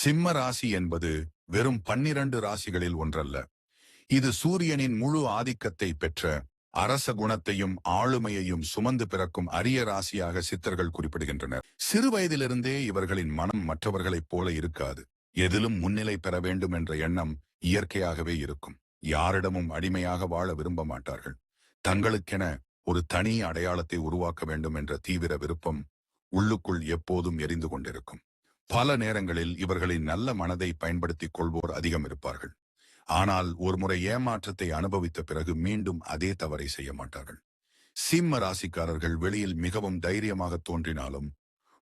சிம்ம ராசி என்பது வெறும் 12 ராசிகளில் ஒன்றல்ல. இது சூரியனின் முழு ஆதிக்கத்தை பெற்ற அரச குணத்தையும் ஆளுமையையும் சுமந்து பிறக்கும் அரிய ராசியாக சித்தர்கள் குறிப்பிடுகின்றனர். சிறு வயதிலிருந்தே இவர்களின் மனம் மற்றவர்களைப் போல இருக்காது. எதிலும் முன்னிலை பெற வேண்டும் என்ற எண்ணம் இயற்கையாகவே இருக்கும். யாரிடமும் அடிமையாக வாழ விரும்ப மாட்டார்கள். தங்களுக்கென ஒரு தனி அடையாளத்தை உருவாக்க வேண்டும் என்ற தீவிர விருப்பம் உள்ளுக்குள் எப்போதும் எரிந்து கொண்டிருக்கும். பல நேரங்களில் இவர்களின் நல்ல மனதை பயன்படுத்திக் கொள்வோர் அதிகம் இருப்பார்கள். ஆனால் ஒருமுறை ஏமாற்றத்தை அனுபவித்த பிறகு மீண்டும் அதே தவறை செய்ய மாட்டார்கள். சிம்ம ராசிக்காரர்கள் வெளியில் மிகவும் தைரியமாக தோன்றினாலும்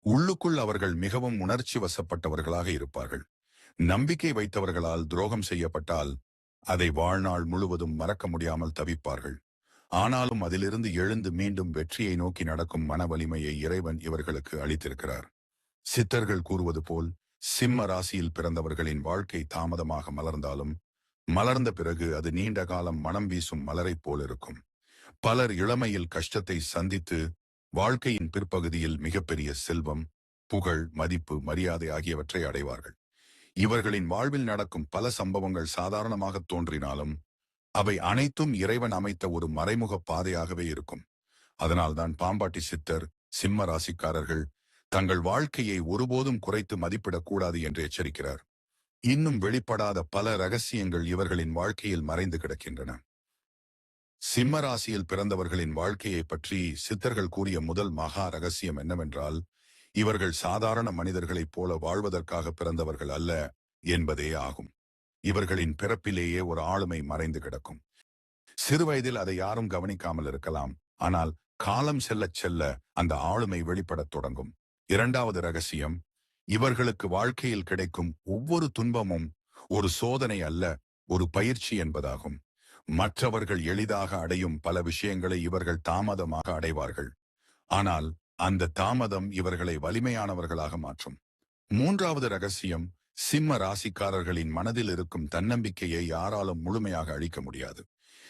உள்ளுக்குள் அவர்கள் மிகவும் உணர்ச்சி வசப்பட்டவர்களாக இருப்பார்கள். நம்பிக்கை வைத்தவர்களால் துரோகம் செய்யப்பட்டால் அதை வாழ்நாள் முழுவதும் மறக்க முடியாமல் தவிப்பார்கள். ஆனாலும் அதிலிருந்து எழுந்து மீண்டும் வெற்றியை நோக்கி நடக்கும் மன வலிமையை இறைவன் இவர்களுக்கு அளித்திருக்கிறார். சித்தர்கள் கூறுவது போல் சிம்ம ராசியில் பிறந்தவர்களின் வாழ்க்கை தாமதமாக மலர்ந்தாலும் மலர்ந்த பிறகு அது நீண்ட காலம் மனம் வீசும் மலரைப் போல் இருக்கும். பலர் இளமையில் கஷ்டத்தை சந்தித்து வாழ்க்கையின் பிற்பகுதியில் மிகப்பெரிய செல்வம், புகழ், மதிப்பு, மரியாதை ஆகியவற்றை அடைவார்கள். இவர்களின் வாழ்வில் நடக்கும் பல சம்பவங்கள் சாதாரணமாக தோன்றினாலும் அவை அனைத்தும் இறைவன் அமைத்த ஒரு மறைமுக பாதையாகவே இருக்கும். அதனால்தான் பாம்பாட்டி சித்தர் சிம்ம ராசிக்காரர்கள் தங்கள் வாழ்க்கையை ஒருபோதும் குறைத்து மதிப்பிடக்கூடாது என்று எச்சரிக்கிறார். இன்னும் வெளிப்படாத பல ரகசியங்கள் இவர்களின் வாழ்க்கையில் மறைந்து கிடக்கின்றன. சிம்ம ராசியில் பிறந்தவர்களின் வாழ்க்கையை பற்றி சித்தர்கள் கூறிய முதல் மகா ரகசியம் என்னவென்றால், இவர்கள் சாதாரண மனிதர்களைப் போல வாழ்வதற்காக பிறந்தவர்கள் அல்ல என்பதே ஆகும். இவர்களின் பிறப்பிலேயே ஒரு ஆளுமை மறைந்து கிடக்கும். சிறுவயதில் அதை யாரும் கவனிக்காமல் இருக்கலாம். ஆனால் காலம் செல்லச் செல்ல அந்த ஆளுமை வெளிப்படத் தொடங்கும். இரண்டாவது ரகசியம், இவர்களுக்கு வாழ்க்கையில் கிடைக்கும் ஒவ்வொரு துன்பமும் ஒரு சோதனை அல்ல, ஒரு பயிற்சி என்பதாகும். மற்றவர்கள் எளிதாக அடையும் பல விஷயங்களை இவர்கள் தாமதமாக அடைவார்கள். ஆனால் அந்த தாமதம் இவர்களை வலிமையானவர்களாக மாற்றும். மூன்றாவது ரகசியம், சிம்ம ராசிக்காரர்களின் மனதில் இருக்கும் தன்னம்பிக்கையை யாராலும் முழுமையாக அழிக்க முடியாது.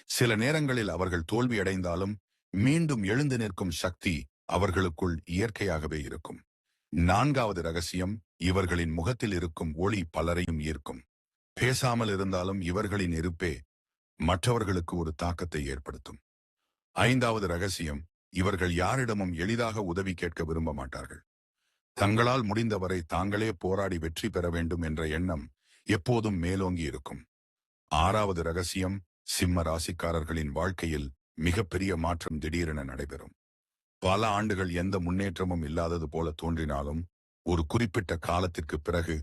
சில நேரங்களில் அவர்கள் தோல்வியடைந்தாலும் மீண்டும் எழுந்து நிற்கும் சக்தி அவர்களுக்குள் இயற்கையாகவே இருக்கும். நான்காவது ரகசியம், இவர்களின் முகத்தில் இருக்கும் ஒளி பலரையும் ஈர்க்கும். பேசாமல் இருந்தாலும் இவர்களின் இருப்பே மற்றவர்களுக்கு ஒரு தாக்கத்தை ஏற்படுத்தும். ஐந்தாவது ரகசியம், இவர்கள் யாரிடமும் எளிதாக உதவி கேட்க விரும்ப மாட்டார்கள். தங்களால் முடிந்தவரை தாங்களே போராடி வெற்றி பெற வேண்டும் என்ற எண்ணம் எப்போதும் மேலோங்கி இருக்கும். ஆறாவது ரகசியம், சிம்ம ராசிக்காரர்களின் வாழ்க்கையில் மிகப்பெரிய மாற்றம் திடீரென நடைபெறும். பல ஆண்டுகள் எந்த முன்னேற்றமும் இல்லாதது போல தோன்றினாலும் ஒரு குறிப்பிட்ட காலத்திற்கு பிறகு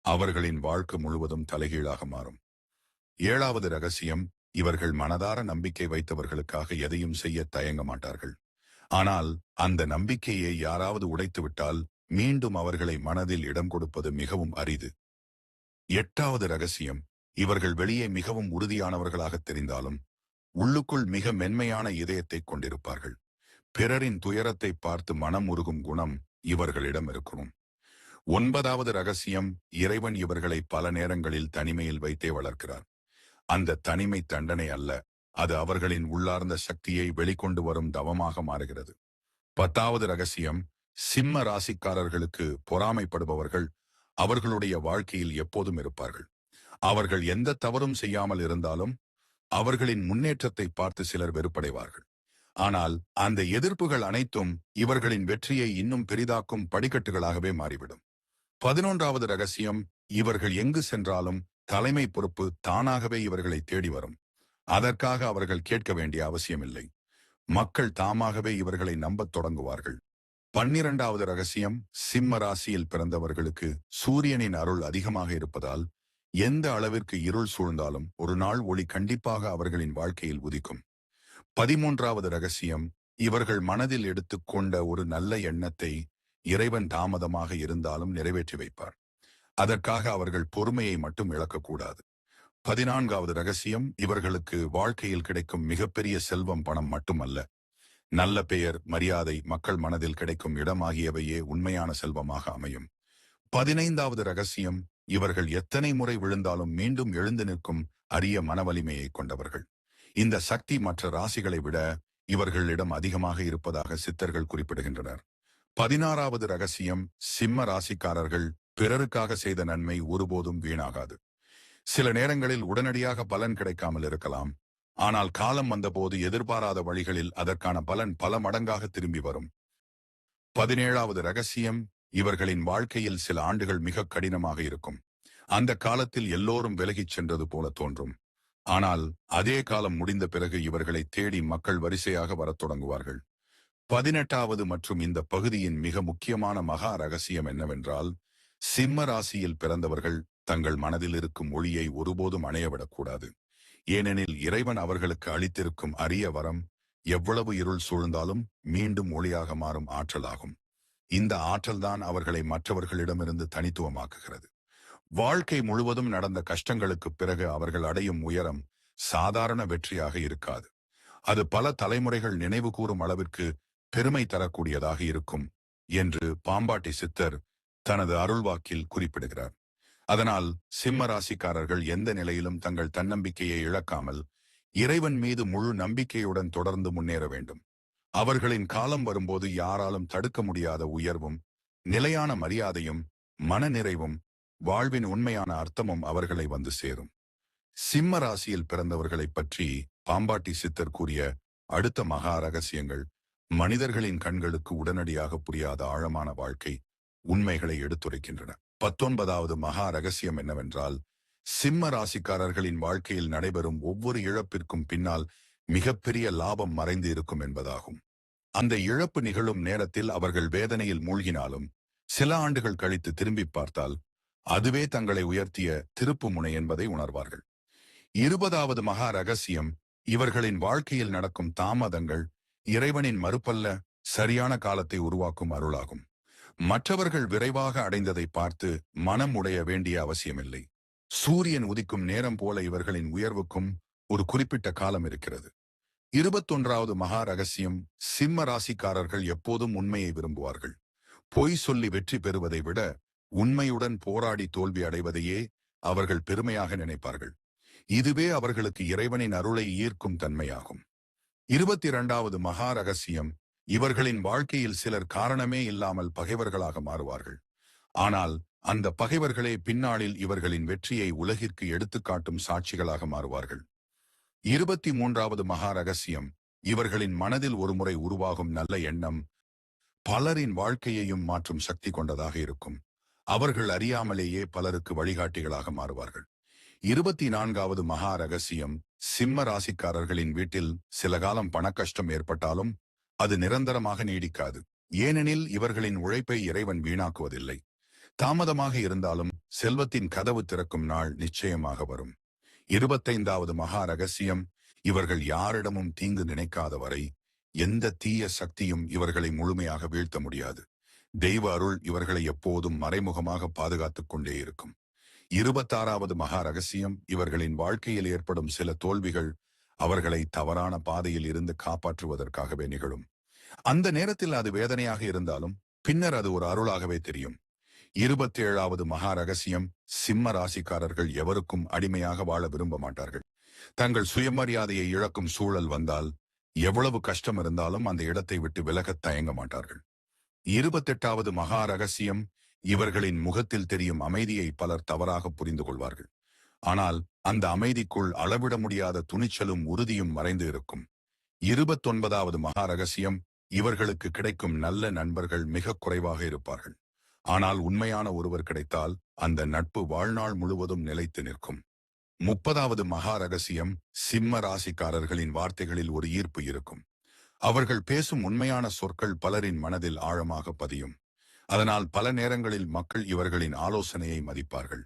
அவர்களின் வாழ்க்கை முழுவதும் தலைகீழாக மாறும். ஏழாவது ரகசியம், இவர்கள் மனதார நம்பிக்கை வைத்தவர்களுக்காக எதையும் செய்ய தயங்க மாட்டார்கள். ஆனால் அந்த நம்பிக்கையை யாராவது உடைத்துவிட்டால் மீண்டும் அவர்களை மனதில் இடம் கொடுப்பது மிகவும் அரிது. எட்டாவது ரகசியம், இவர்கள் வெளியே மிகவும் உறுதியானவர்களாக தெரிந்தாலும் உள்ளுக்குள் மிக மென்மையான இதயத்தை கொண்டிருப்பார்கள். பிறரின் துயரத்தை பார்த்து மனம் உருகும் குணம் இவர்களிடம் இருக்கும். ஒன்பதாவது ரகசியம், இறைவன் இவர்களை பல நேரங்களில் தனிமையில் வைத்தே வளர்க்கிறார். அந்த தனிமை தண்டனை அல்ல, அது அவர்களின் உள்ளார்ந்த சக்தியை வெளிக்கொண்டு வரும் தவமாக மாறுகிறது. பத்தாவது ரகசியம், சிம்ம ராசிக்காரர்களுக்கு பொறாமைப்படுபவர்கள் அவர்களுடைய வாழ்க்கையில் எப்போதும் இருப்பார்கள். அவர்கள் எந்த தவறும் செய்யாமல் இருந்தாலும் அவர்களின் முன்னேற்றத்தை பார்த்து சிலர் வெறுப்படைவார்கள். ஆனால் அந்த எதிர்ப்புகள் அனைத்தும் இவர்களின் வெற்றியை இன்னும் பெரிதாக்கும் படிக்கட்டுகளாகவே மாறிவிடும். 11வது ரகசியம், இவர்கள் எங்கு சென்றாலும் தலைமை பொறுப்பு தானாகவே இவர்களை தேடி வரும். அதற்காக அவர்கள் கேட்க வேண்டிய அவசியமில்லை. மக்கள் தாமாகவே இவர்களை நம்பத் தொடங்குவார்கள். 12வது ரகசியம், சிம்ம ராசியில் பிறந்தவர்களுக்கு சூரியனின் அருள் அதிகமாக இருப்பதால் எந்த அளவிற்கு இருள் சூழ்ந்தாலும் ஒரு நாள் ஒளி கண்டிப்பாக அவர்களின் வாழ்க்கையில் உதிக்கும். 13வது ரகசியம், இவர்கள் மனதில் எடுத்துக்கொண்ட ஒரு நல்ல எண்ணத்தை இறைவன் தாமதமாக இருந்தாலும் நிறைவேற்றி வைப்பார். அதற்காக அவர்கள் பொறுமையை மட்டும் இழக்கக்கூடாது. 14வது ரகசியம், இவர்களுக்கு வாழ்க்கையில் கிடைக்கும் மிகப்பெரிய செல்வம் பணம் மட்டுமல்ல, நல்ல பெயர், மரியாதை, மக்கள் மனதில் கிடைக்கும் இடம் ஆகியவையே உண்மையான செல்வமாக அமையும். 15வது ரகசியம், இவர்கள் எத்தனை முறை விழுந்தாலும் மீண்டும் எழுந்து நிற்கும் அரிய மனவலிமையை கொண்டவர்கள். இந்த சக்தி மற்ற ராசிகளை விட இவர்களிடம் அதிகமாக இருப்பதாக சித்தர்கள் குறிப்பிடுகின்றனர். 16வது ரகசியம், சிம்ம ராசிக்காரர்கள் பிறருக்காக செய்த நன்மை ஒருபோதும் வீணாகாது. சில நேரங்களில் உடனடியாக பலன் கிடைக்காமல் இருக்கலாம். ஆனால் காலம் வந்தபோது எதிர்பாராத வழிகளில் அதற்கான பலன் பல மடங்காக திரும்பி வரும். 17வது ரகசியம், இவர்களின் வாழ்க்கையில் சில ஆண்டுகள் மிக கடினமாக இருக்கும். அந்த காலத்தில் எல்லோரும் விலகிச் சென்றது போல தோன்றும். ஆனால் அதே காலம் முடிந்த பிறகு இவர்களை தேடி மக்கள் வரிசையாக வரத் தொடங்குவார்கள். 18வது மற்றும் இந்த பகுதியின் மிக முக்கியமான மகா ரகசியம் என்னவென்றால், சிம்ம ராசியில் பிறந்தவர்கள் தங்கள் மனதில் இருக்கும் ஒளியை ஒருபோதும் அணையவிடக்கூடாது. ஏனெனில் இறைவன் அவர்களுக்கு அளித்திருக்கும் அரிய வரம், எவ்வளவு இருள் சூழ்ந்தாலும் மீண்டும் ஒளியாக மாறும் ஆற்றலாகும். இந்த ஆற்றல்தான் அவர்களை மற்றவர்களிடமிருந்து தனித்துவமாக்குகிறது. வாழ்க்கை முழுவதும் நடந்த கஷ்டங்களுக்குப் பிறகு அவர்கள் அடையும் உயரம் சாதாரண வெற்றியாக இருக்காது. அது பல தலைமுறைகள் நினைவு கூறும் அளவிற்கு பெருமை தரக்கூடியதாக இருக்கும் என்று பாம்பாட்டி சித்தர் தனது அருள்வாக்கில் குறிப்பிடுகிறார். அதனால் சிம்ம ராசிக்காரர்கள் எந்த நிலையிலும் தங்கள் தன்னம்பிக்கையை இழக்காமல் இறைவன் மீது முழு நம்பிக்கையுடன் தொடர்ந்து முன்னேற வேண்டும். அவர்களின் காலம் வரும்போது யாராலும் தடுக்க முடியாத உயர்வும், நிலையான மரியாதையும், மனநிறைவும், வாழ்வின் உண்மையான அர்த்தமும் அவர்களை வந்து சேரும். சிம்ம ராசியில் பிறந்தவர்களைப் பற்றி பாம்பாட்டி சித்தர் கூறிய அடுத்த மகா ரகசியங்கள் மனிதர்களின் கண்களுக்கு உடனடியாக புரியாத ஆழமான வாழ்க்கை உண்மைகளை எடுத்துரைக்கின்றன. 19வது மகா ரகசியம் என்னவென்றால், சிம்ம ராசிக்காரர்களின் வாழ்க்கையில் நடைபெறும் ஒவ்வொரு இழப்பிற்கும் பின்னால் மிகப்பெரிய லாபம் மறைந்து இருக்கும் என்பதாகும். அந்த இழப்பு நிகழும் நேரத்தில் அவர்கள் வேதனையில் மூழ்கினாலும் சில ஆண்டுகள் கழித்து திரும்பி பார்த்தால் அதுவே தங்களை உயர்த்திய திருப்பு முனை என்பதை உணர்வார்கள். 20வது மகா ரகசியம், இவர்களின் வாழ்க்கையில் நடக்கும் தாமதங்கள் இறைவனின் மறுப்பல்ல, சரியான காலத்தை உருவாக்கும் அருளாகும். மற்றவர்கள் விரைவாக அடைந்ததை பார்த்து மனம் உடைய வேண்டிய அவசியமில்லை. சூரியன் உதிக்கும் நேரம் போல இவர்களின் உயர்வுக்கும் ஒரு குறிப்பிட்ட காலம் இருக்கிறது. 21வது மகா ரகசியம், சிம்ம ராசிக்காரர்கள் எப்போதும் உண்மையை விரும்புவார்கள். பொய் சொல்லி வெற்றி பெறுவதை விட உண்மையுடன் போராடி தோல்வி அடைவதையே அவர்கள் பெருமையாக நினைப்பார்கள். இதுவே அவர்களுக்கு இறைவனின் அருளை ஈர்க்கும் தன்மையாகும். 22வது மகா ரகசியம், இவர்களின் வாழ்க்கையில் சிலர் காரணமே இல்லாமல் பகைவர்களாக மாறுவார்கள். ஆனால் அந்த பகைவர்களே பின்னாளில் இவர்களின் வெற்றியை உலகிற்கு எடுத்துக்காட்டும் சாட்சிகளாக மாறுவார்கள். 23வது மகா ரகசியம், இவர்களின் மனதில் ஒருமுறை உருவாகும் நல்ல எண்ணம் பலரின் வாழ்க்கையையும் மாற்றும் சக்தி கொண்டதாக இருக்கும். அவர்கள் அறியாமலேயே பலருக்கு வழிகாட்டிகளாக மாறுவார்கள். 24வது மகா ரகசியம், சிம்ம ராசிக்காரர்களின் வீட்டில் சில காலம் பணக்கஷ்டம் ஏற்பட்டாலும் அது நிரந்தரமாக நீடிக்காது. ஏனெனில் இவர்களின் உழைப்பை இறைவன் வீணாக்குவதில்லை. தாமதமாக இருந்தாலும் செல்வத்தின் கதவு திறக்கும் நாள் நிச்சயமாக வரும். 25வது மகா ரகசியம், இவர்கள் யாரிடமும் தீங்கு நினைக்காத வரை எந்த தீய சக்தியும் இவர்களை முழுமையாக வீழ்த்த முடியாது. தெய்வ அருள் இவர்களை எப்போதும் மறைமுகமாக பாதுகாத்துக் கொண்டே இருக்கும். 26வது மகா ரகசியம், இவர்களின் வாழ்க்கையில் ஏற்படும் சில தோல்விகள் அவர்களை தவறான பாதையில் இருந்து காப்பாற்றுவதற்காகவே நிகழும். அந்த நேரத்தில் அது வேதனையாக இருந்தாலும் பின்னர் அது ஒரு அருளாகவே தெரியும். 27வது மகா ரகசியம், சிம்ம ராசிக்காரர்கள் எவருக்கும் அடிமையாக வாழ விரும்ப மாட்டார்கள். தங்கள் சுயமரியாதையை இழக்கும் சூழல் வந்தால் எவ்வளவு கஷ்டம் இருந்தாலும் அந்த இடத்தை விட்டு விலகத் தயங்க மாட்டார்கள். 28வது மகா ரகசியம், இவர்களின் முகத்தில் தெரியும் அமைதியை பலர் தவறாக புரிந்து கொள்வார்கள். ஆனால் அந்த அமைதிக்குள் அளவிட முடியாத துணிச்சலும் உறுதியும் மறைந்து இருக்கும். 29வது மகா ரகசியம், இவர்களுக்கு கிடைக்கும் நல்ல நண்பர்கள் மிக குறைவாக இருப்பார்கள். ஆனால் உண்மையான ஒருவர் கிடைத்தால் அந்த நட்பு வாழ்நாள் முழுவதும் நிலைத்து நிற்கும். 30வது மகா ரகசியம், சிம்ம ராசிக்காரர்களின் வார்த்தைகளில் ஒரு ஈர்ப்பு இருக்கும். அவர்கள் பேசும் உண்மையான சொற்கள் பலரின் மனதில் ஆழமாக பதியும். அதனால் பல நேரங்களில் மக்கள் இவர்களின் ஆலோசனையை மதிப்பார்கள்.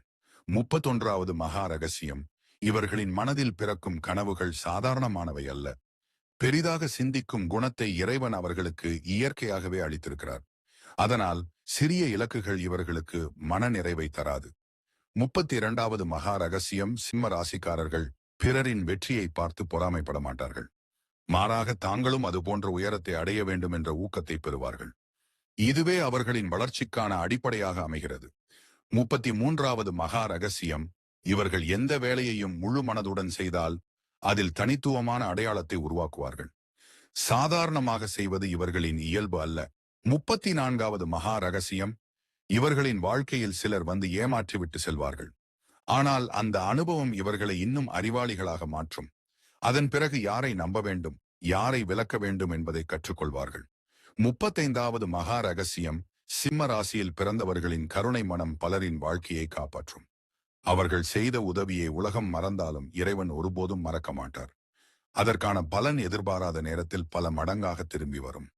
31வது மகா ரகசியம், இவர்களின் மனதில் பிறக்கும் கனவுகள் சாதாரணமானவை அல்ல. பெரிதாக சிந்திக்கும் குணத்தை இறைவன் அவர்களுக்கு இயற்கையாகவே அளித்திருக்கிறார். அதனால் சிறிய இலக்குகள் இவர்களுக்கு மன நிறைவை தராது. 32வது மகா ரகசியம், சிம்ம ராசிக்காரர்கள் பிறரின் வெற்றியை பார்த்து பொறாமைப்பட மாட்டார்கள். மாறாக தாங்களும் அது போன்ற உயரத்தை அடைய வேண்டும் என்ற ஊக்கத்தை பெறுவார்கள். இதுவே அவர்களின் வளர்ச்சிக்கான அடிப்படையாக அமைகிறது. 33வது மகா ரகசியம், இவர்கள் எந்த வேலையையும் முழு மனதுடன் செய்தால் அதில் தனித்துவமான அடையாளத்தை உருவாக்குவார்கள். சாதாரணமாக செய்வது இவர்களின் இயல்பு அல்ல. 34வது மகா ரகசியம், இவர்களின் வாழ்க்கையில் சிலர் வந்து ஏமாற்றிவிட்டு செல்வார்கள். ஆனால் அந்த அனுபவம் இவர்களை இன்னும் அறிவாளிகளாக மாற்றும். அதன் பிறகு யாரை நம்ப வேண்டும், யாரை விலக்க வேண்டும் என்பதை கற்றுக்கொள்வார்கள். 35வது மகா ரகசியம். சிம்ம ராசியில் பிறந்தவர்களின் கருணை மனம் பலரின் வாழ்க்கையை காப்பாற்றும். அவர்கள் செய்த உதவியை உலகம் மறந்தாலும் இறைவன் ஒருபோதும் மறக்க மாட்டார். அதற்கான பலன் எதிர்பாராத நேரத்தில் பல மடங்காக திரும்பி வரும்.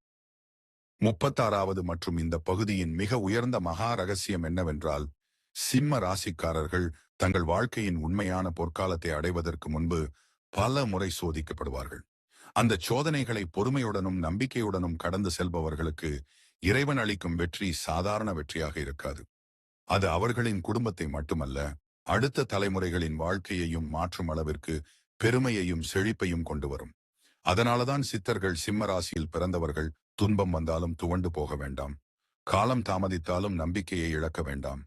36வது மற்றும் இந்த பகுதியின் மிக உயர்ந்த மகா ரகசியம் என்னவென்றால், சிம்ம ராசிக்காரர்கள் தங்கள் வாழ்க்கையின் உண்மையான பொற்காலத்தை அடைவதற்கு முன்பு பல முறை சோதிக்கப்படுவார்கள். அந்த சோதனைகளை பொறுமையுடனும் நம்பிக்கையுடனும் கடந்து செல்பவர்களுக்கு இறைவன் அளிக்கும் வெற்றி சாதாரண வெற்றியாக இருக்காது. அது அவர்களின் குடும்பத்தை மட்டுமல்ல, அடுத்த தலைமுறைகளின் வாழ்க்கையையும் மாற்றும் அளவிற்கு பெருமையையும் செழிப்பையும் கொண்டு வரும். அதனாலதான் சித்தர்கள் சிம்ம ராசியில் பிறந்தவர்கள் துன்பம் வந்தாலும் துவண்டு போக வேண்டாம், காலம் தாமதித்தாலும் நம்பிக்கையை இழக்க வேண்டாம்.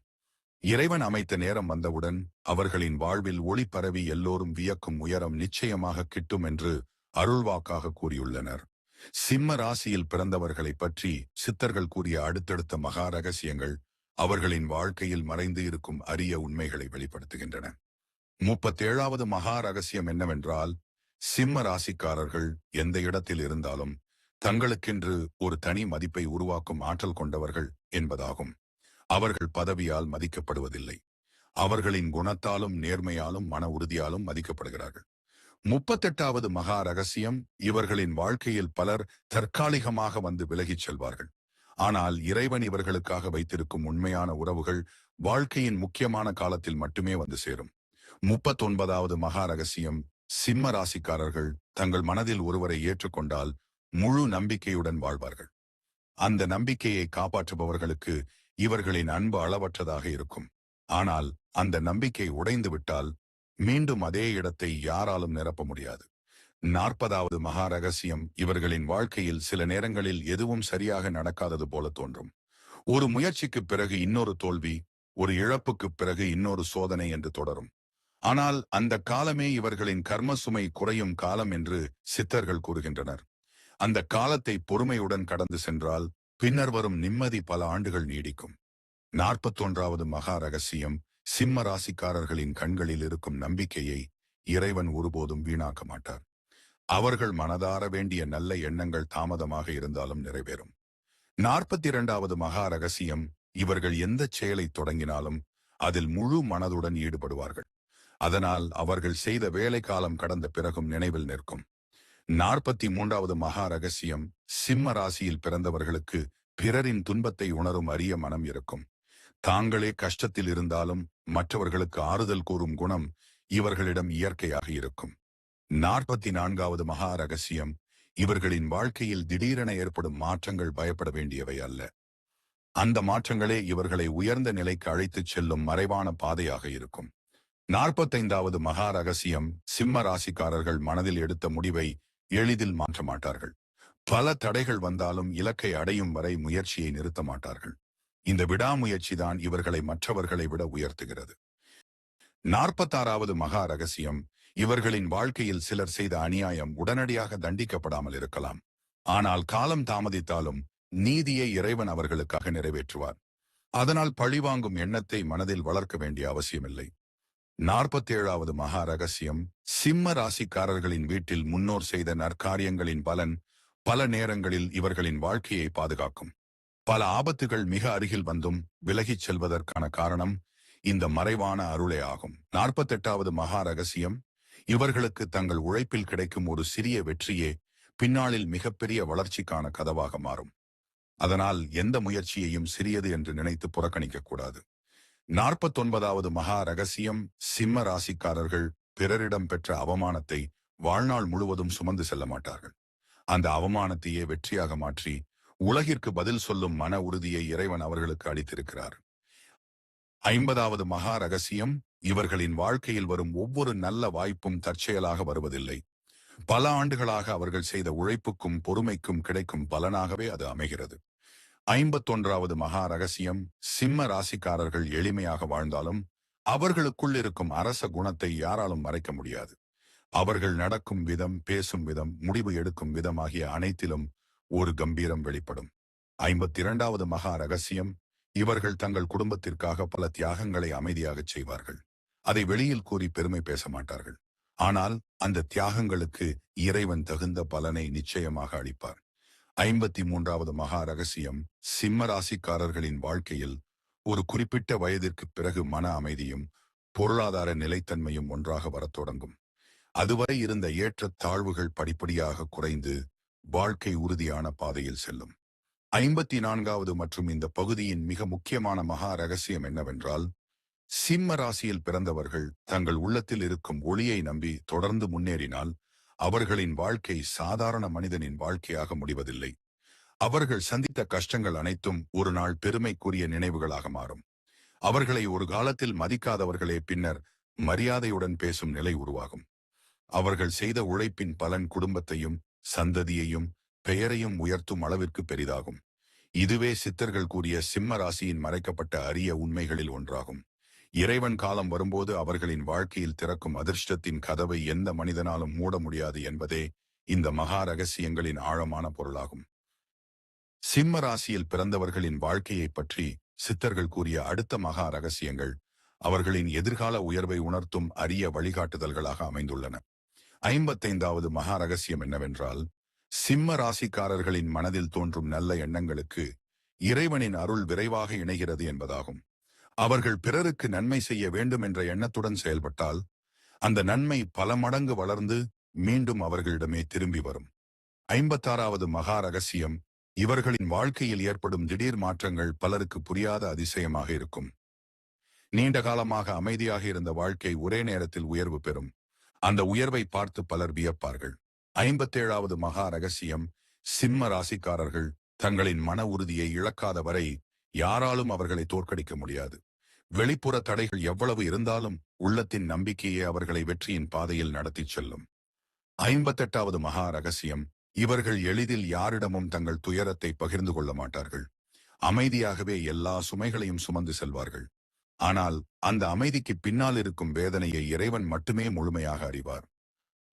இறைவன் அமைத்த நேரம் வந்தவுடன் அவர்களின் வாழ்வில் ஒளி பரவி எல்லோரும் வியக்கும் உயரம் நிச்சயமாக கிட்டும் என்று அருள்வாக்காக கூறியுள்ளனர். சிம்ம ராசியில் பிறந்தவர்களை பற்றி சித்தர்கள் கூறிய அடுத்தடுத்த மகா ரகசியங்கள் அவர்களின் வாழ்க்கையில் மறைந்து இருக்கும் அரிய உண்மைகளை வெளிப்படுத்துகின்றன. 37வது மகா ரகசியம் என்னவென்றால், சிம்ம ராசிக்காரர்கள் எந்த இடத்தில் இருந்தாலும் தங்களுக்கென்று ஒரு தனி மதிப்பை உருவாக்கும் ஆற்றல் கொண்டவர்கள் என்பதாகும். அவர்கள் பதவியால் மதிக்கப்படுவதில்லை. அவர்களின் குணத்தாலும் நேர்மையாலும் மன உறுதியாலும் மதிக்கப்படுகிறார்கள். 38வது மகா ரகசியம். இவர்களின் வாழ்க்கையில் பலர் தற்காலிகமாக வந்து விலகிச் செல்வார்கள். ஆனால் இறைவன் இவர்களுக்காக வைத்திருக்கும் உண்மையான உறவுகள் வாழ்க்கையின் முக்கியமான காலத்தில் மட்டுமே வந்து சேரும். 39வது மகா ரகசியம். சிம்ம ராசிக்காரர்கள் தங்கள் மனதில் ஒருவரை ஏற்றுக்கொண்டால் முழு நம்பிக்கையுடன் வாழ்வார்கள். அந்த நம்பிக்கையை காப்பாற்றுபவர்களுக்கு இவர்களின் அன்பு அளவற்றதாக இருக்கும். ஆனால் அந்த நம்பிக்கை உடைந்து விட்டால் மீண்டும் அதே இடத்தை யாராலும் நிரப்ப முடியாது. 40வது மகா ரகசியம். இவர்களின் வாழ்க்கையில் சில நேரங்களில் எதுவும் சரியாக நடக்காதது போல தோன்றும். ஒரு முயற்சிக்கு பிறகு இன்னொரு தோல்வி, ஒரு இழப்புக்கு பிறகு இன்னொரு சோதனை என்று தொடரும். ஆனால் அந்த காலமே இவர்களின் கர்ம சுமை குறையும் காலம் என்று சித்தர்கள் கூறுகின்றனர். அந்த காலத்தை பொறுமையுடன் கடந்து சென்றால் பின்னர் வரும் நிம்மதி பல ஆண்டுகள் நீடிக்கும். 41வது மகா ரகசியம். சிம்ம ராசிக்காரர்களின் கண்களில் இருக்கும் நம்பிக்கையை இறைவன் ஒருபோதும் வீணாக்க மாட்டார். அவர்கள் மனதார வேண்டிய நல்ல எண்ணங்கள் தாமதமாக இருந்தாலும் நிறைவேறும். 42வது மகா ரகசியம். இவர்கள் எந்த செயலை தொடங்கினாலும் அதில் முழு மனதுடன் ஈடுபடுவார்கள். அதனால் அவர்கள் செய்த வேலை காலம் கடந்த பிறகும் நினைவில் நிற்கும். 43வது மகா ரகசியம். சிம்ம ராசியில் பிறந்தவர்களுக்கு பிறரின் துன்பத்தை உணரும் அரிய மனம் இருக்கும். தாங்களே கஷ்டத்தில் இருந்தாலும் மற்றவர்களுக்கு ஆறுதல் கூறும் குணம் இவர்களிடம் இயற்கையாக இருக்கும். 44வது மகா ரகசியம். இவர்களின் வாழ்க்கையில் திடீரென ஏற்படும் மாற்றங்கள் பயப்பட வேண்டியவை அல்ல. அந்த மாற்றங்களே இவர்களை உயர்ந்த நிலைக்கு அழைத்துச் செல்லும் மறைவான பாதையாக இருக்கும். 45வது மகா ரகசியம். சிம்ம ராசிக்காரர்கள் மனதில் எடுத்த முடிவை எளிதில் மாற்ற மாட்டார்கள். பல தடைகள் வந்தாலும் இலக்கை அடையும் வரை முயற்சியை நிறுத்த மாட்டார்கள். இந்த விடாமுயற்சிதான் இவர்களை மற்றவர்களை விட உயர்த்துகிறது. 46வது மகா ரகசியம். இவர்களின் வாழ்க்கையில் சிலர் செய்த அநியாயம் உடனடியாக தண்டிக்கப்படாமல் இருக்கலாம். ஆனால் காலம் தாமதித்தாலும் நீதியை இறைவன் அவர்களுக்காக நிறைவேற்றுவார். அதனால் பழிவாங்கும் எண்ணத்தை மனதில் வளர்க்க வேண்டிய அவசியமில்லை. 47வது மகா ரகசியம். சிம்ம ராசிக்காரர்களின் வீட்டில் முன்னோர் செய்த நற்காரியங்களின் பலன் பல நேரங்களில் இவர்களின் வாழ்க்கையை பாதுகாக்கும். பல ஆபத்துகள் மிக அருகில் வந்தும் விலகிச் செல்வதற்கான காரணம் இந்த மறைவான அருளே ஆகும். 48வது மகா ரகசியம். இவர்களுக்கு தங்கள் உழைப்பில் கிடைக்கும் ஒரு சிறிய வெற்றியே பின்னாளில் மிகப்பெரிய வளர்ச்சிக்கான கதவாக மாறும். அதனால் எந்த முயற்சியையும் சிறியது என்று நினைத்து புறக்கணிக்க கூடாது. 49வது மகா ரகசியம். சிம்ம ராசிக்காரர்கள் பிறரிடம் பெற்ற அவமானத்தை வாழ்நாள் முழுவதும் சுமந்து செல்ல மாட்டார்கள். அந்த அவமானத்தையே வெற்றியாக மாற்றி உலகிற்கு பதில் சொல்லும் மன உறுதியை இறைவன் அவர்களுக்கு அளித்திருக்கிறார். 50வது மகா ரகசியம். இவர்களின் வாழ்க்கையில் வரும் ஒவ்வொரு நல்ல வாய்ப்பும் தற்செயலாக வருவதில்லை. பல ஆண்டுகளாக அவர்கள் செய்த உழைப்புக்கும் பொறுமைக்கும் கிடைக்கும் பலனாகவே அது அமைகிறது. 51வது மகா ரகசியம். சிம்ம ராசிக்காரர்கள் எளிமையாக வாழ்ந்தாலும் அவர்களுக்குள் இருக்கும் அரச குணத்தை யாராலும் மறைக்க முடியாது. அவர்கள் நடக்கும் விதம், பேசும் விதம், முடிவு எடுக்கும் விதம் ஆகிய அனைத்திலும் ஒரு கம்பீரம் வெளிப்படும். 52வது மகா ரகசியம். இவர்கள் தங்கள் குடும்பத்திற்காக பல தியாகங்களை அமைதியாகச் செய்வார்கள். அதை வெளியில் கூறி பெருமை பேச மாட்டார்கள். ஆனால் அந்த தியாகங்களுக்கு இறைவன் தகுந்த பலனை நிச்சயமாக அளிப்பார். 53வது மகா ரகசியம் சிம்ம ராசிக்காரர்களின் வாழ்க்கையில் ஒரு குறிப்பிட்ட வயதிற்கு பிறகு மன அமைதியும் பொருளாதார நிலைத்தன்மையும் ஒன்றாக வரத் தொடங்கும். அதுவரை இருந்த ஏற்றத் தாழ்வுகள் படிப்படியாக குறைந்து வாழ்க்கை உறுதியான பாதையில் செல்லும். 54வது மற்றும் இந்த பகுதியின் மிக முக்கியமான மகா ரகசியம் என்னவென்றால், சிம்ம ராசியில் பிறந்தவர்கள் தங்கள் உள்ளத்தில் இருக்கும் ஒளியை நம்பி தொடர்ந்து முன்னேறினால் அவர்களின் வாழ்க்கை சாதாரண மனிதனின் வாழ்க்கையாக முடிவதில்லை. அவர்கள் சந்தித்த கஷ்டங்கள் அனைத்தும் ஒரு நாள் பெருமைக்குரிய நினைவுகளாக மாறும். அவர்களை ஒரு காலத்தில் மதிக்காதவர்களே பின்னர் மரியாதையுடன் பேசும் நிலை உருவாகும். அவர்கள் செய்த உழைப்பின் பலன் குடும்பத்தையும் சந்ததியையும் பெயரையும் உயர்த்தும் அளவிற்கு பெரிதாகும். இதுவே சித்தர்கள் கூறிய சிம்ம ராசியின் மறைக்கப்பட்ட அரிய உண்மைகளில் ஒன்றாகும். இறைவன் காலம் வரும்போது அவர்களின் வாழ்க்கையில் திறக்கும் அதிர்ஷ்டத்தின் கதவை எந்த மனிதனாலும் மூட முடியாது என்பதே இந்த மகா ரகசியங்களின் ஆழமான பொருளாகும். சிம்ம ராசியில் பிறந்தவர்களின் வாழ்க்கையை பற்றி சித்தர்கள் கூறிய அடுத்த மகா ரகசியங்கள் அவர்களின் எதிர்கால உயர்வை உணர்த்தும் அரிய வழிகாட்டுதல்களாக அமைந்துள்ளன. 55வது மகா ரகசியம் என்னவென்றால், சிம்ம ராசிக்காரர்களின் மனதில் தோன்றும் நல்ல எண்ணங்களுக்கு இறைவனின் அருள் விரைவாக இணைகிறது என்பதாகும். அவர்கள் பிறருக்கு நன்மை செய்ய வேண்டும் என்ற எண்ணத்துடன் செயல்பட்டால் அந்த நன்மை பல மடங்கு வளர்ந்து மீண்டும் அவர்களிடமே திரும்பி வரும். 56வது மகா ரகசியம் இவர்களின் வாழ்க்கையில் ஏற்படும் திடீர் மாற்றங்கள் பலருக்கு புரியாத அதிசயமாக இருக்கும். நீண்ட காலமாக அமைதியாக இருந்த வாழ்க்கை ஒரே நேரத்தில் உயர்வு பெறும். அந்த உயர்வை பார்த்து பலர் வியப்பார்கள். 57வது மகா ரகசியம் சிம்ம ராசிக்காரர்கள் தங்களின் மன உறுதியை இழக்காத வரை யாராலும் அவர்களை தோற்கடிக்க முடியாது. வெளிப்புற தடைகள் எவ்வளவு இருந்தாலும் உள்ளத்தின் நம்பிக்கையே அவர்களை வெற்றியின் பாதையில் நடத்திச் செல்லும். 58வது மகா ரகசியம் இவர்கள் எளிதில் யாரிடமும் தங்கள் துயரத்தை பகிர்ந்து கொள்ள மாட்டார்கள். அமைதியாகவே எல்லா சுமைகளையும் சுமந்து செல்வார்கள். ஆனால் அந்த அமைதிக்கு பின்னால் இருக்கும் வேதனையை இறைவன் மட்டுமே முழுமையாக அறிவார்.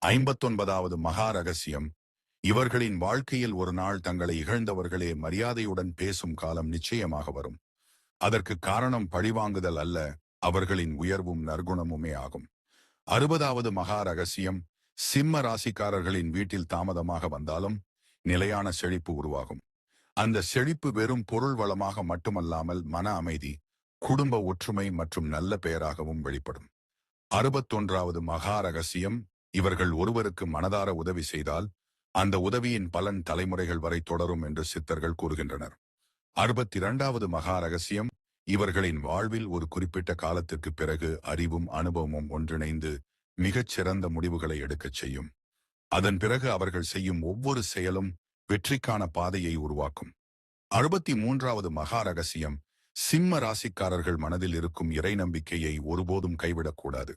59வது மகா ரகசியம் இவர்களின் வாழ்க்கையில் ஒரு நாள் தங்களை இகழ்ந்தவர்களே மரியாதையுடன் பேசும் காலம் நிச்சயமாக வரும். அதற்கு காரணம் பழிவாங்குதல் அல்ல, அவர்களின் உயர்வும் நற்குணமுமே ஆகும். 60வது மகா ரகசியம் சிம்ம ராசிக்காரர்களின் வீட்டில் தாமதமாக வந்தாலும் நிலையான செழிப்பு உருவாகும். அந்த செழிப்பு வெறும் பொருள் வளமாக மட்டுமல்லாமல் மன அமைதி, குடும்ப ஒற்றுமை மற்றும் நல்ல பெயராகவும் வெளிப்படும். 61வது மகா ரகசியம் இவர்கள் ஒருவருக்கு மனதார உதவி செய்தால் அந்த உதவியின் பலன் தலைமுறைகள் வரை தொடரும் என்று சித்தர்கள் கூறுகின்றனர். 62வது மகா ரகசியம் இவர்களின் வாழ்வில் ஒரு குறிப்பிட்ட காலத்திற்கு பிறகு அறிவும் அனுபவமும் ஒன்றிணைந்து மிகச் சிறந்த முடிவுகளை எடுக்கச் செய்யும். அதன் பிறகு அவர்கள் செய்யும் ஒவ்வொரு செயலும் வெற்றிக்கான பாதையை உருவாக்கும். 63வது மகா ரகசியம் சிம்ம ராசிக்காரர்கள் மனதில் இருக்கும் இறை நம்பிக்கையை ஒருபோதும் கைவிடக்கூடாது.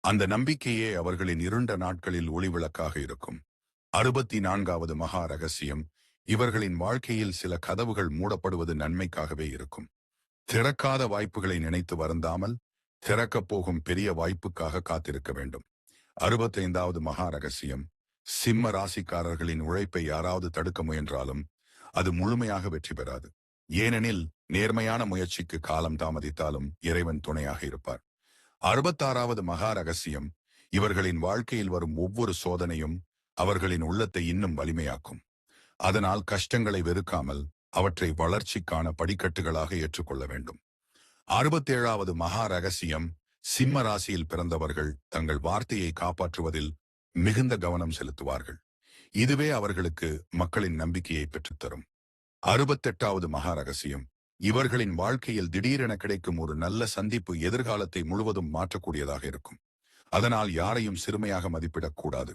அந்த நம்பிக்கையே அவர்களின் இருண்ட நாட்களில் ஒளிவிளக்காக இருக்கும். 64வது மகா ரகசியம் இவர்களின் வாழ்க்கையில் சில கதவுகள் மூடப்படுவது நன்மைக்காகவே இருக்கும். திறக்காத வாய்ப்புகளை நினைத்து வருந்தாமல் திறக்கப் போகும் பெரிய வாய்ப்புக்காக காத்திருக்க வேண்டும். 65வது மகா ரகசியம் சிம்ம ராசிக்காரர்களின் உழைப்பை யாராவது தடுக்க முயன்றாலும் அது முழுமையாக வெற்றி பெறாது. ஏனெனில் நேர்மையான முயற்சிக்கு காலம் தாமதித்தாலும் இறைவன் துணையாக இருப்பார். 66வது மகா ரகசியம் இவர்களின் வாழ்க்கையில் வரும் ஒவ்வொரு சோதனையும் அவர்களின் உள்ளத்தை இன்னும் வலிமையாக்கும். அதனால் கஷ்டங்களை வெறுக்காமல் அவற்றை வளர்ச்சிக்கான படிக்கட்டுகளாக ஏற்றுக்கொள்ள வேண்டும். 67வது மகா ரகசியம் சிம்ம ராசியில் பிறந்தவர்கள் தங்கள் வார்த்தையை காப்பாற்றுவதில் மிகுந்த கவனம் செலுத்துவார்கள். இதுவே அவர்களுக்கு மக்களின் நம்பிக்கையை பெற்றுத்தரும். 68வது மகா ரகசியம் இவர்களின் வாழ்க்கையில் திடீரென கிடைக்கும் ஒரு நல்ல சந்திப்பு எதிர்காலத்தை முழுவதும் மாற்றக்கூடியதாக இருக்கும். அதனால் யாரையும் சிறுமையாக மதிப்பிடக்கூடாது.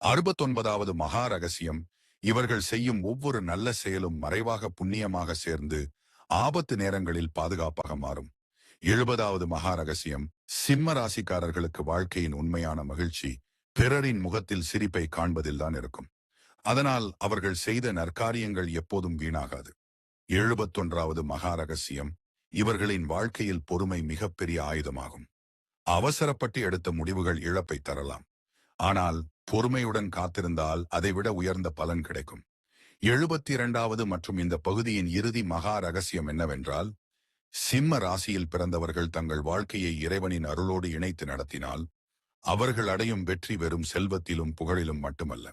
69வது மகா ரகசியம் இவர்கள் செய்யும் ஒவ்வொரு நல்ல செயலும் மறைவாக புண்ணியமாக சேர்ந்து ஆபத்து நேரங்களில் பாதுகாப்பாக மாறும். 70வது மகா ரகசியம் சிம்ம ராசிக்காரர்களுக்கு வாழ்க்கையின் உண்மையான மகிழ்ச்சி பிறரின் முகத்தில் சிரிப்பை காண்பதில்தான் இருக்கும். அதனால் அவர்கள் செய்த நற்காரியங்கள் எப்போதும் வீணாகாது. 71வது மகா ரகசியம் இவர்களின் வாழ்க்கையில் பொறுமை மிகப்பெரிய ஆயுதமாகும். அவசரப்பட்டு எடுத்த முடிவுகள் இழப்பை தரலாம். ஆனால் பொறுமையுடன் காத்திருந்தால் அதைவிட உயர்ந்த பலன் கிடைக்கும். 72வது மற்றும் இந்த பகுதியின் இறுதி மகா ரகசியம் என்னவென்றால், சிம்ம ராசியில் பிறந்தவர்கள் தங்கள் வாழ்க்கையை இறைவனின் அருளோடு இணைத்து நடத்தினால் அவர்கள் அடையும் வெற்றி வெறும் செல்வத்திலும் புகழிலும் மட்டுமல்ல,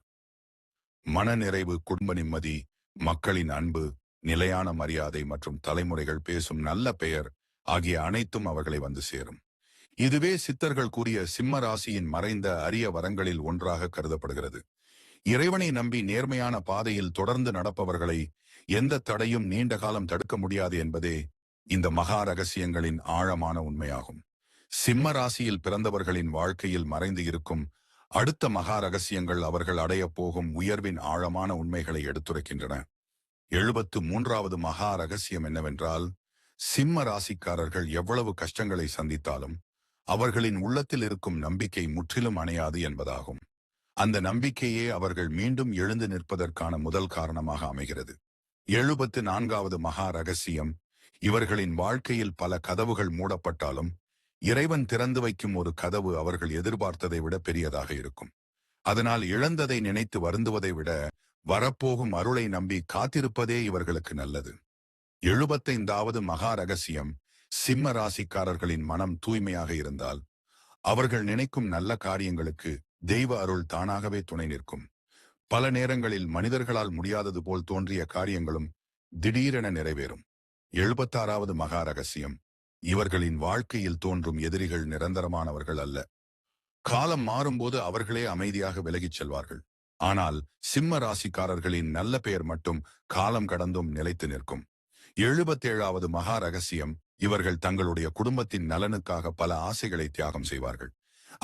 மனநிறைவு, குடும்ப நிம்மதி, மக்களின் அன்பு, நிலையான மரியாதை மற்றும் தலைமுறைகள் பேசும் நல்ல பெயர் ஆகிய அனைத்தும் அவர்களை வந்து சேரும். இதுவே சித்தர்கள் கூறிய சிம்ம ராசியின் மறைந்த அரிய வரங்களில் ஒன்றாக கருதப்படுகிறது. இறைவனை நம்பி நேர்மையான பாதையில் தொடர்ந்து நடப்பவர்களை எந்த தடையும் நீண்ட காலம் தடுக்க முடியாது என்பதே இந்த மகா ரகசியங்களின் ஆழமான உண்மையாகும். சிம்ம ராசியில் பிறந்தவர்களின் வாழ்க்கையில் மறைந்து இருக்கும் அடுத்த மகா ரகசியங்கள் அவர்கள் அடையப் போகும் உயர்வின் ஆழமான உண்மைகளை எடுத்துரைக்கின்றன. 73வது மகா ரகசியம் என்னவென்றால், சிம்ம ராசிக்காரர்கள் எவ்வளவு கஷ்டங்களை சந்தித்தாலும் அவர்களின் உள்ளத்தில் இருக்கும் நம்பிக்கை முற்றிலும் அணையாது என்பதாகும். அந்த நம்பிக்கையே அவர்கள் மீண்டும் எழுந்து நிற்பதற்கான முதல் காரணமாக அமைகிறது. 74வது மகா ரகசியம், இவர்களின் வாழ்க்கையில் பல கதவுகள் மூடப்பட்டாலும் இறைவன் திறந்து வைக்கும் ஒரு கதவு அவர்கள் எதிர்பார்த்ததை விட பெரியதாக இருக்கும். அதனால் இழந்ததை நினைத்து வருந்துவதை விட வரப்போகும் அருளை நம்பி காத்திருப்பதே இவர்களுக்கு நல்லது. 75வது மகா ரகசியம், சிம்ம ராசிக்காரர்களின் மனம் தூய்மையாக இருந்தால் அவர்கள் நினைக்கும் நல்ல காரியங்களுக்கு தெய்வ அருள் தானாகவே துணை நிற்கும். பல நேரங்களில் மனிதர்களால் முடியாதது போல் தோன்றிய காரியங்களும் திடீரென நிறைவேறும். 76வது மகா ரகசியம், இவர்களின் வாழ்க்கையில் தோன்றும் எதிரிகள் நிரந்தரமானவர்கள் அல்ல. காலம் மாறும்போது அவர்களே அமைதியாக விலகிச் செல்வார்கள். ஆனால் சிம்ம ராசிக்காரர்களின் நல்ல பெயர் மட்டும் காலம் கடந்தும் நிலைத்து நிற்கும். 77வது மகா ரகசியம், இவர்கள் தங்களுடைய குடும்பத்தின் நலனுக்காக பல ஆசைகளை தியாகம் செய்வார்கள்.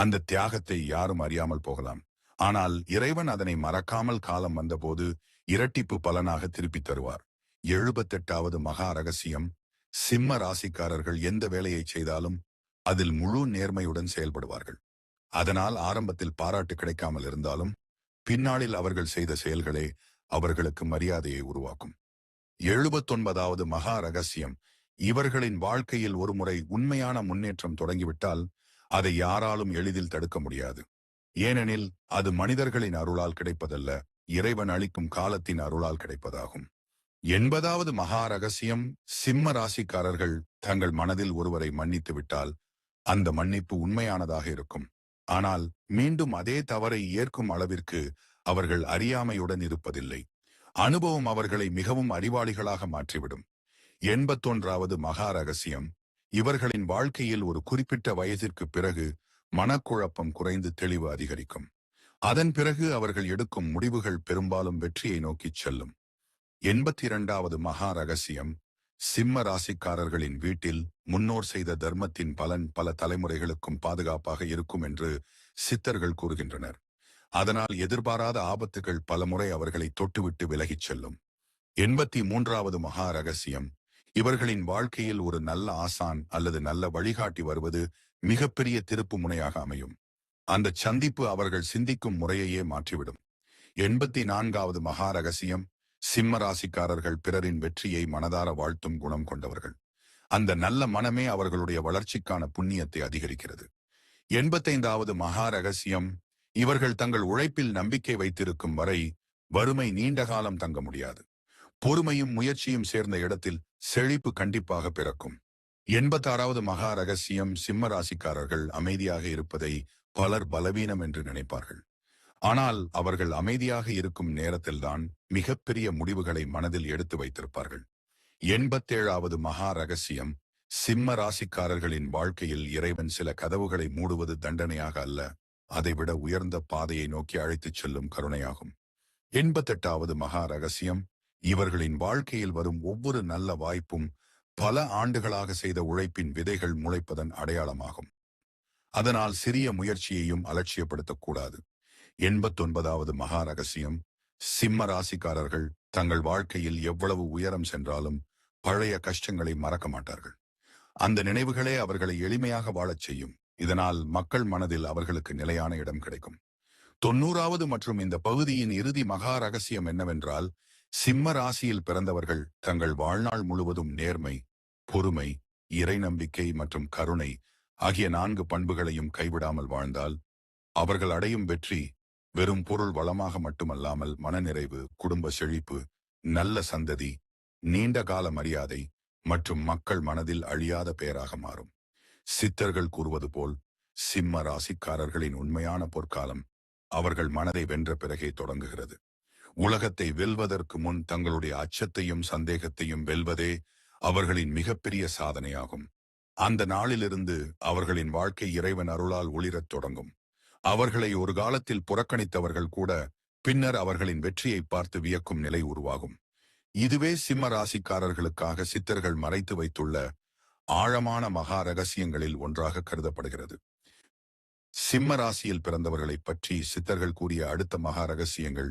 அந்த தியாகத்தை யாரும் அறியாமல் போகலாம். ஆனால் இறைவன் அதனை மறக்காமல் காலம் வந்தபோது இரட்டிப்பு பலனாக திருப்பித் தருவார். 78வது மகா ரகசியம், சிம்ம ராசிக்காரர்கள் எந்த வேலையை செய்தாலும் அதில் முழு நேர்மையுடன் செயல்படுவார்கள். அதனால் ஆரம்பத்தில் பாராட்டு கிடைக்காமல் இருந்தாலும் பின்னாளில் அவர்கள் செய்த செயல்களே அவர்களுக்கு மரியாதையை உருவாக்கும். 79வது மகா ரகசியம், இவர்களின் வாழ்க்கையில் ஒருமுறை உண்மையான முன்னேற்றம் தொடங்கிவிட்டால் அதை யாராலும் எளிதில் தடுக்க முடியாது. ஏனெனில் அது மனிதர்களின் அருளால் கிடைப்பதல்ல, இறைவன் அளிக்கும் காலத்தின் அருளால் கிடைப்பதாகும். 80வது மகா ரகசியம், சிம்ம ராசிக்காரர்கள் தங்கள் மனதில் ஒருவரை மன்னித்து விட்டால் அந்த மன்னிப்பு உண்மையானதாக இருக்கும். ஆனால் மீண்டும் அதே தவறை ஏற்கும் அளவிற்கு அவர்கள் அறியாமையுடன் இருப்பதில்லை. அனுபவம் அவர்களை மிகவும் அறிவாளிகளாக மாற்றிவிடும். 81வது மகா ரகசியம், இவர்களின் வாழ்க்கையில் ஒரு குறிப்பிட்ட வயதிற்கு பிறகு மனக்குழப்பம் குறைந்து தெளிவு அதிகரிக்கும். அதன் பிறகு அவர்கள் எடுக்கும் முடிவுகள் பெரும்பாலும் வெற்றியை நோக்கிச் செல்லும். 82வது மகா ரகசியம், சிம்ம ராசிக்காரர்களின் வீட்டில் முன்னோர் செய்த தர்மத்தின் பலன் பல தலைமுறைகளுக்கும் பாதுகாப்பாக இருக்கும் என்று சித்தர்கள் கூறுகின்றனர். அதனால் எதிர்பாராத ஆபத்துகள் பலமுறை அவர்களை தொட்டுவிட்டு விலகிச் செல்லும். 83வது மகா ரகசியம், இவர்களின் வாழ்க்கையில் ஒரு நல்ல ஆசான் அல்லது நல்ல வழிகாட்டி வருவது மிகப்பெரிய திருப்பு முனையாக அமையும். அந்த சந்திப்பு அவர்கள் சிந்திக்கும் முறையையே மாற்றிவிடும். 84வது மகா ரகசியம், சிம்ம ராசிக்காரர்கள் பிறரின் வெற்றியை மனதார வாழ்த்தும் குணம் கொண்டவர்கள். அந்த நல்ல மனமே அவர்களுடைய வளர்ச்சிக்கான புண்ணியத்தை அதிகரிக்கிறது. 85வது மகா ரகசியம், இவர்கள் தங்கள் உழைப்பில் நம்பிக்கை வைத்திருக்கும் வரை வறுமை நீண்ட காலம் தங்க முடியாது. பொறுமையும் முயற்சியும் சேர்ந்த இடத்தில் செழிப்பு கண்டிப்பாக பிறக்கும். 86வது மகா ரகசியம், சிம்ம ராசிக்காரர்கள் அமைதியாக இருப்பதை பலர் பலவீனம் என்று நினைப்பார்கள். ஆனால் அவர்கள் அமைதியாக இருக்கும் நேரத்தில்தான் மிகப்பெரிய முடிவுகளை மனதில் எடுத்து வைத்திருப்பார்கள். 87வது மகா ரகசியம், சிம்ம ராசிக்காரர்களின் வாழ்க்கையில் இறைவன் சில கதவுகளை மூடுவது தண்டனையாக அல்ல, அதைவிட உயர்ந்த பாதையை நோக்கி அழைத்துச் செல்லும் கருணையாகும். 88வது மகா ரகசியம், இவர்களின் வாழ்க்கையில் வரும் ஒவ்வொரு நல்ல வாய்ப்பும் பல ஆண்டுகளாக செய்த உழைப்பின் விதைகள் முளைப்பதன் அடையாளமாகும். அதனால் சிறிய முயற்சியையும் அலட்சியப்படுத்தக்கூடாது. 89வது மகா ரகசியம், சிம்ம ராசிக்காரர்கள் தங்கள் வாழ்க்கையில் எவ்வளவு உயரம் சென்றாலும் பழைய கஷ்டங்களை மறக்க மாட்டார்கள். அந்த நினைவுகளே அவர்களை எளிமையாக வாழச் செய்யும். இதனால் மக்கள் மனதில் அவர்களுக்கு நிலையான இடம் கிடைக்கும். 90வது மற்றும் இந்த பகுதியின் இறுதி மகா ரகசியம் என்னவென்றால், சிம்ம ராசியில் பிறந்தவர்கள் தங்கள் வாழ்நாள் முழுவதும் நேர்மை, பொறுமை, இறை நம்பிக்கை மற்றும் கருணை ஆகிய 4 பண்புகளையும் கைவிடாமல் வாழ்ந்தால் அவர்கள் அடையும் வெற்றி வெறும் பொருள் வளமாக மட்டுமல்லாமல் மனநிறைவு, குடும்ப செழிப்பு, நல்ல சந்ததி, நீண்ட கால மரியாதை மற்றும் மக்கள் மனதில் அழியாத பெயராக மாறும். சித்தர்கள் கூறுவது போல் சிம்ம ராசிக்காரர்களின் உண்மையான பொற்காலம் அவர்கள் மனதை வென்ற பிறகே தொடங்குகிறது. உலகத்தை வெல்வதற்கு முன் தங்களுடைய அச்சத்தையும் சந்தேகத்தையும் வெல்வதே அவர்களின் மிகப்பெரிய சாதனையாகும். அந்த நாளிலிருந்து அவர்களின் வாழ்க்கை இறைவன் அருளால் ஒளிரத் தொடங்கும். அவர்களை ஒரு காலத்தில் புறக்கணித்தவர்கள் கூட பின்னர் அவர்களின் வெற்றியை பார்த்து வியக்கும் நிலை உருவாகும். இதுவே சிம்ம ராசிக்காரர்களுக்காக சித்தர்கள் மறைத்து வைத்துள்ள ஆழமான மகா ரகசியங்களில் ஒன்றாக கருதப்படுகிறது. சிம்ம ராசியில் பிறந்தவர்களைப் பற்றி சித்தர்கள் கூறிய அடுத்த மகா ரகசியங்கள்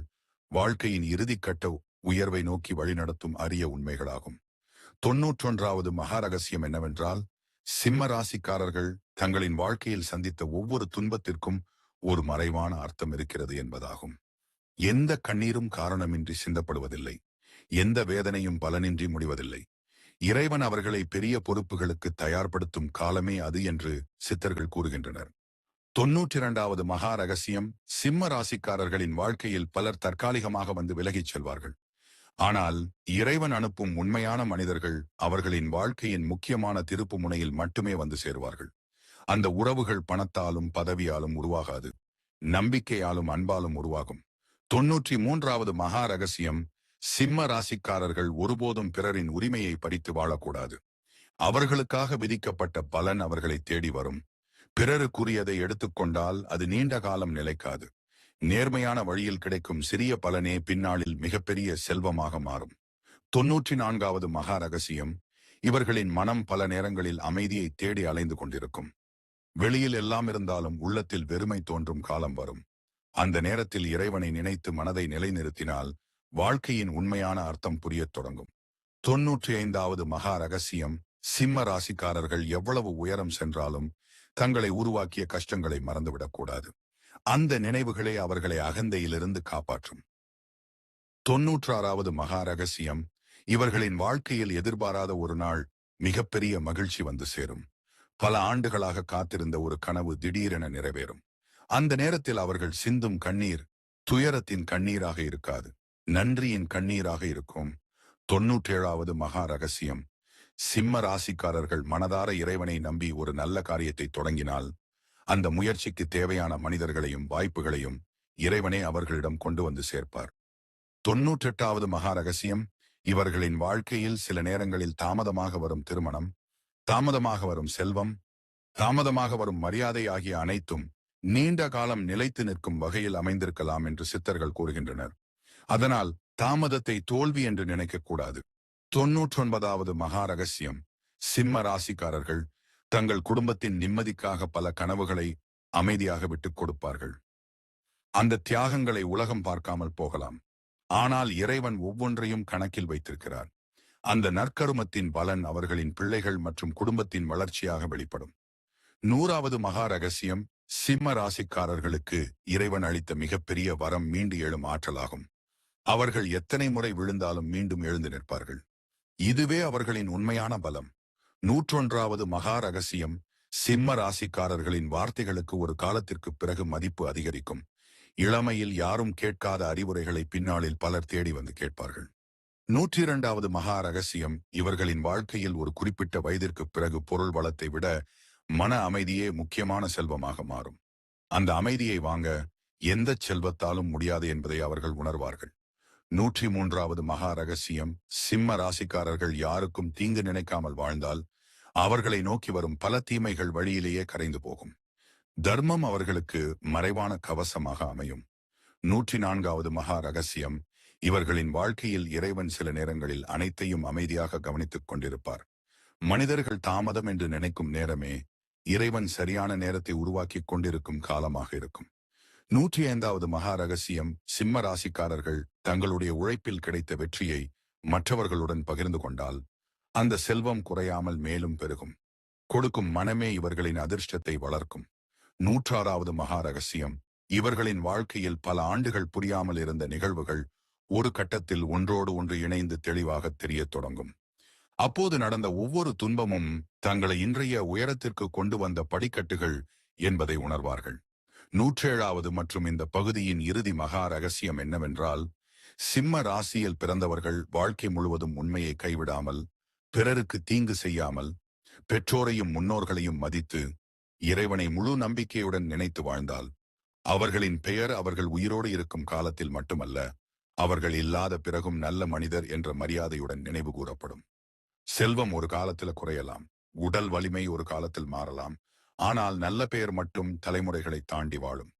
வாழ்க்கையின் இறுதிக்கட்ட உயர்வை நோக்கி வழிநடத்தும் அரிய உண்மைகளாகும். 91வது மகா ரகசியம் என்னவென்றால், சிம்ம ராசிக்காரர்கள் தங்களின் வாழ்க்கையில் சந்தித்த ஒவ்வொரு துன்பத்திற்கும் ஒரு மறைவான அர்த்தம் இருக்கிறது என்பதாகும். எந்த கண்ணீரும் காரணமின்றி சிந்தப்படுவதில்லை. எந்த வேதனையும் பலனின்றி முடிவதில்லை. இறைவன் அவர்களை பெரிய பொறுப்புகளுக்கு தயார்படுத்தும் காலமே அது என்று சித்தர்கள் கூறுகின்றனர். 92வது மகா ரகசியம், சிம்ம ராசிக்காரர்களின் வாழ்க்கையில் பலர் தற்காலிகமாக வந்து விலகிச் செல்வார்கள். ஆனால் இறைவன் அனுப்பும் உண்மையான மனிதர்கள் அவர்களின் வாழ்க்கையின் முக்கியமான திருப்பு முனையில் மட்டுமே வந்து சேருவார்கள். அந்த உறவுகள் பணத்தாலும் பதவியாலும் உருவாகாது, நம்பிக்கையாலும் அன்பாலும் உருவாகும். 93வது மகா ரகசியம், சிம்ம ராசிக்காரர்கள் ஒருபோதும் பிறரின் உரிமையை பறித்து வாழக்கூடாது. அவர்களுக்காக விதிக்கப்பட்ட பலன் அவர்களை தேடி வரும். பிறருக்குரியதை எடுத்துக்கொண்டால் அது நீண்ட காலம் நிலைக்காது. நேர்மையான வழியில் கிடைக்கும் சிறிய பலனே பின்னாளில் மிகப்பெரிய செல்வமாக மாறும். 94வது மகா ரகசியம், இவர்களின் மனம் பல நேரங்களில் அமைதியை தேடி அலைந்து கொண்டிருக்கும். வெளியில் எல்லாம் இருந்தாலும் உள்ளத்தில் வெறுமை தோன்றும் காலம் வரும். அந்த நேரத்தில் இறைவனை நினைத்து மனதை நிலைநிறுத்தினால் வாழ்க்கையின் உண்மையான அர்த்தம் புரியத் தொடங்கும். 95வது மகா ரகசியம், சிம்ம ராசிக்காரர்கள் எவ்வளவு உயரம் சென்றாலும் தங்களை உருவாக்கிய கஷ்டங்களை மறந்துவிடக்கூடாது. அந்த நினைவுகளே அவர்களை அகந்தையிலிருந்து காப்பாற்றும். 96வது மகா ரகசியம், இவர்களின் வாழ்க்கையில் எதிர்பாராத ஒரு நாள் மிகப்பெரிய மகிழ்ச்சி வந்து சேரும். பல ஆண்டுகளாக காத்திருந்த ஒரு கனவு திடீரென நிறைவேறும். அந்த நேரத்தில் அவர்கள் சிந்தும் கண்ணீர் துயரத்தின் கண்ணீராக இருக்காது, நன்றியின் கண்ணீராக இருக்கும். 97வது மகா ரகசியம், சிம்ம ராசிக்காரர்கள் மனதார இறைவனை நம்பி ஒரு நல்ல காரியத்தை தொடங்கினால் அந்த முயற்சிக்கு தேவையான மனிதர்களையும் வாய்ப்புகளையும் இறைவனே அவர்களிடம் கொண்டு வந்து சேர்ப்பார். 98வது மகா ரகசியம், இவர்களின் வாழ்க்கையில் சில நேரங்களில் தாமதமாக வரும் திருமணம், தாமதமாக வரும் செல்வம், தாமதமாக வரும் மரியாதை ஆகிய அனைத்தும் நீண்ட காலம் நிலைத்து நிற்கும் வகையில் அமைந்திருக்கலாம் என்று சித்தர்கள் கூறுகின்றனர். அதனால் தாமதத்தை தோல்வி என்று நினைக்கக்கூடாது. 99வது மகா ரகசியம், சிம்ம ராசிக்காரர்கள் தங்கள் குடும்பத்தின் நிம்மதிக்காக பல கனவுகளை அமைதியாக விட்டுக் கொடுப்பார்கள். அந்த தியாகங்களை உலகம் பார்க்காமல் போகலாம். ஆனால் இறைவன் ஒவ்வொன்றையும் கணக்கில் வைத்திருக்கிறார். அந்த நற்கருமத்தின் பலன் அவர்களின் பிள்ளைகள் மற்றும் குடும்பத்தின் வளர்ச்சியாக வெளிப்படும். 100வது மகா ரகசியம், சிம்ம ராசிக்காரர்களுக்கு இறைவன் அளித்த மிகப்பெரிய வரம் மீண்டு எழும் ஆற்றலாகும். அவர்கள் எத்தனை முறை விழுந்தாலும் மீண்டும் எழுந்து நிற்பார்கள். இதுவே அவர்களின் உண்மையான பலம். 101வது மகா ரகசியம், சிம்ம ராசிக்காரர்களின் வார்த்தைகளுக்கு ஒரு காலத்திற்கு பிறகு மதிப்பு அதிகரிக்கும். இளமையில் யாரும் கேட்காத அறிவுரைகளை பின்னாளில் பலர் தேடி வந்து கேட்பார்கள். 102வது மகா ரகசியம், இவர்களின் வாழ்க்கையில் ஒரு குறிப்பிட்ட வயதிற்கு பிறகு பொருள் வளத்தை விட மன அமைதியே முக்கியமான செல்வமாக மாறும். அந்த அமைதியை வாங்க எந்த செல்வத்தாலும் முடியாது என்பதை அவர்கள் உணர்வார்கள். 103வது மகா ரகசியம், சிம்ம ராசிக்காரர்கள் யாருக்கும் தீங்கு நினைக்காமல் வாழ்ந்தால் அவர்களை நோக்கி வரும் பல தீமைகள் வழியிலேயே கரைந்து போகும். தர்மம் அவர்களுக்கு மறைவான கவசமாக அமையும். 104வது மகா ரகசியம், இவர்களின் வாழ்க்கையில் இறைவன் சில நேரங்களில் அனைத்தையும் அமைதியாக கவனித்துக் கொண்டிருப்பார். மனிதர்கள் தாமதம் என்று நினைக்கும் நேரமே இறைவன் சரியான நேரத்தை உருவாக்கிக் கொண்டிருக்கும் காலமாக இருக்கும். 105வது மகா ரகசியம், சிம்ம ராசிக்காரர்கள் தங்களுடைய உழைப்பில் கிடைத்த வெற்றியை மற்றவர்களுடன் பகிர்ந்து கொண்டால் அந்த செல்வம் குறையாமல் மேலும் பெருகும். கொடுக்கும் மனமே இவர்களின் அதிர்ஷ்டத்தை வளர்க்கும். 106வது மகா ரகசியம், இவர்களின் வாழ்க்கையில் பல ஆண்டுகள் புரியாமல் இருந்த நிகழ்வுகள் ஒரு கட்டத்தில் ஒன்றோடு ஒன்று இணைந்து தெளிவாக தெரியத் தொடங்கும். அப்போது நடந்த ஒவ்வொரு துன்பமும் தங்களை இன்றைய உயரத்திற்கு கொண்டு வந்த படிக்கட்டுகள் என்பதை உணர்வார்கள். 107வது மற்றும் இந்த பகுதியின் இறுதி மகா ரகசியம் என்னவென்றால், சிம்ம ராசியில் பிறந்தவர்கள் வாழ்க்கை முழுவதும் உண்மையை கைவிடாமல் பிறருக்கு தீங்கு செய்யாமல், பெற்றோரையும் முன்னோர்களையும் மதித்து, இறைவனை முழு நம்பிக்கையுடன் நினைத்து வாழ்ந்தால், அவர்களின் பெயர் அவர்கள் உயிரோடு இருக்கும் காலத்தில் மட்டுமல்ல, அவர்கள் இல்லாத பிறகும் நல்ல மனிதர் என்ற மரியாதையுடன் நினைவு கூறப்படும். செல்வம் ஒரு காலத்துல குறையலாம், உடல் வலிமை ஒரு காலத்தில் மாறலாம், ஆனால் நல்ல பெயர் மட்டும் தலைமுறைகளை தாண்டி வாழும்.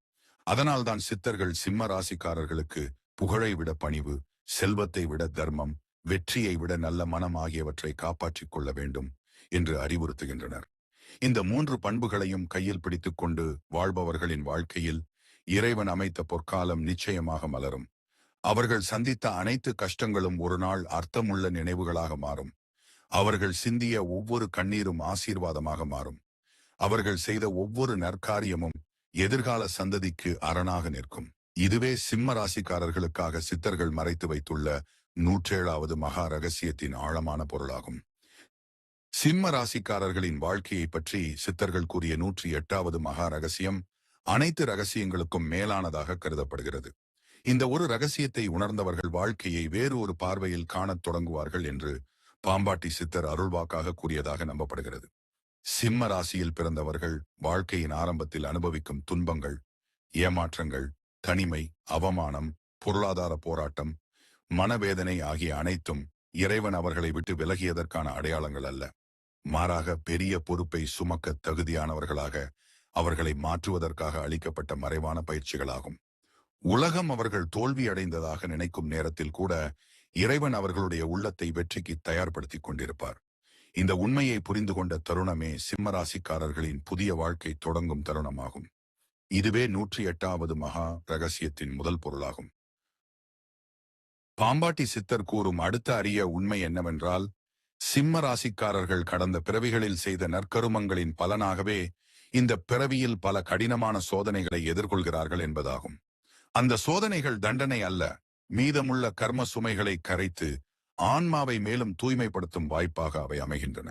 அதனால்தான் சித்தர்கள் சிம்ம ராசிக்காரர்களுக்கு புகழை விட பணிவு, செல்வத்தை விட தர்மம், வெற்றியை விட நல்ல மனம் ஆகியவற்றை காப்பாற்றிக் கொள்ள வேண்டும் என்று அறிவுறுத்துகின்றனர். இந்த 3 பண்புகளையும் கையில் பிடித்துக் கொண்டு வாழ்பவர்களின் வாழ்க்கையில் இறைவன் அமைத்த பொற்காலம் நிச்சயமாக மலரும். அவர்கள் சந்தித்த அனைத்து கஷ்டங்களும் ஒரு நாள் அர்த்தமுள்ள நினைவுகளாக மாறும். அவர்கள் சிந்திய ஒவ்வொரு கண்ணீரும் ஆசீர்வாதமாக மாறும். அவர்கள் செய்த ஒவ்வொரு நற்காரியமும் எதிர்கால சந்ததிக்கு அரணாக நிற்கும். இதுவே சிம்ம ராசிக்காரர்களுக்காக சித்தர்கள் மறைத்து வைத்துள்ள 107வது மகா ரகசியத்தின் ஆழமான பொருளாகும். சிம்ம ராசிக்காரர்களின் வாழ்க்கையை பற்றி சித்தர்கள் கூறிய 108வது மகா ரகசியம் அனைத்து ரகசியங்களுக்கும் மேலானதாக கருதப்படுகிறது. இந்த ஒரு ரகசியத்தை உணர்ந்தவர்கள் வாழ்க்கையை வேறு ஒரு பார்வையில் காணத் தொடங்குவார்கள் என்று பாம்பாட்டி சித்தர் அருள்வாக்காக கூறியதாக நம்பப்படுகிறது. சிம்ம ராசியில் பிறந்தவர்கள் வாழ்க்கையின் ஆரம்பத்தில் அனுபவிக்கும் துன்பங்கள், ஏமாற்றங்கள், தனிமை, அவமானம், பொருளாதார போராட்டம், மனவேதனை ஆகிய அனைத்தும் இறைவன் அவர்களை விட்டு விலகியதற்கான அடையாளங்கள் அல்ல. மாறாக பெரிய பொறுப்பை சுமக்க தகுதியானவர்களாக அவர்களை மாற்றுவதற்காக அளிக்கப்பட்ட மறைவான பயிற்சிகளாகும். உலகம் அவர்கள் தோல்வி அடைந்ததாக நினைக்கும் நேரத்தில் கூட இறைவன் அவர்களுடைய உள்ளத்தை வெற்றிக்கு தயார்படுத்திக் கொண்டிருப்பார். இந்த உண்மையை புரிந்து கொண்ட தருணமே சிம்மராசிக்காரர்களின் புதிய வாழ்க்கை தொடங்கும் தருணமாகும். இதுவே 108வது மகா ரகசியத்தின் முதல் பொருளாகும். பாம்பாட்டி சித்தர் கூறும் அடுத்த அரிய உண்மை என்னவென்றால், சிம்ம ராசிக்காரர்கள் கடந்த பிறவிகளில் செய்த நற்கருமங்களின் பலனாகவே இந்த பிறவியில் பல கடினமான சோதனைகளை எதிர்கொள்கிறார்கள் என்பதாகும். அந்த சோதனைகள் தண்டனை அல்ல, மீதமுள்ள கர்ம சுமைகளை கரைத்து ஆன்மாவை மேலும் தூய்மைப்படுத்தும் வாய்ப்பாக அவை அமைகின்றன.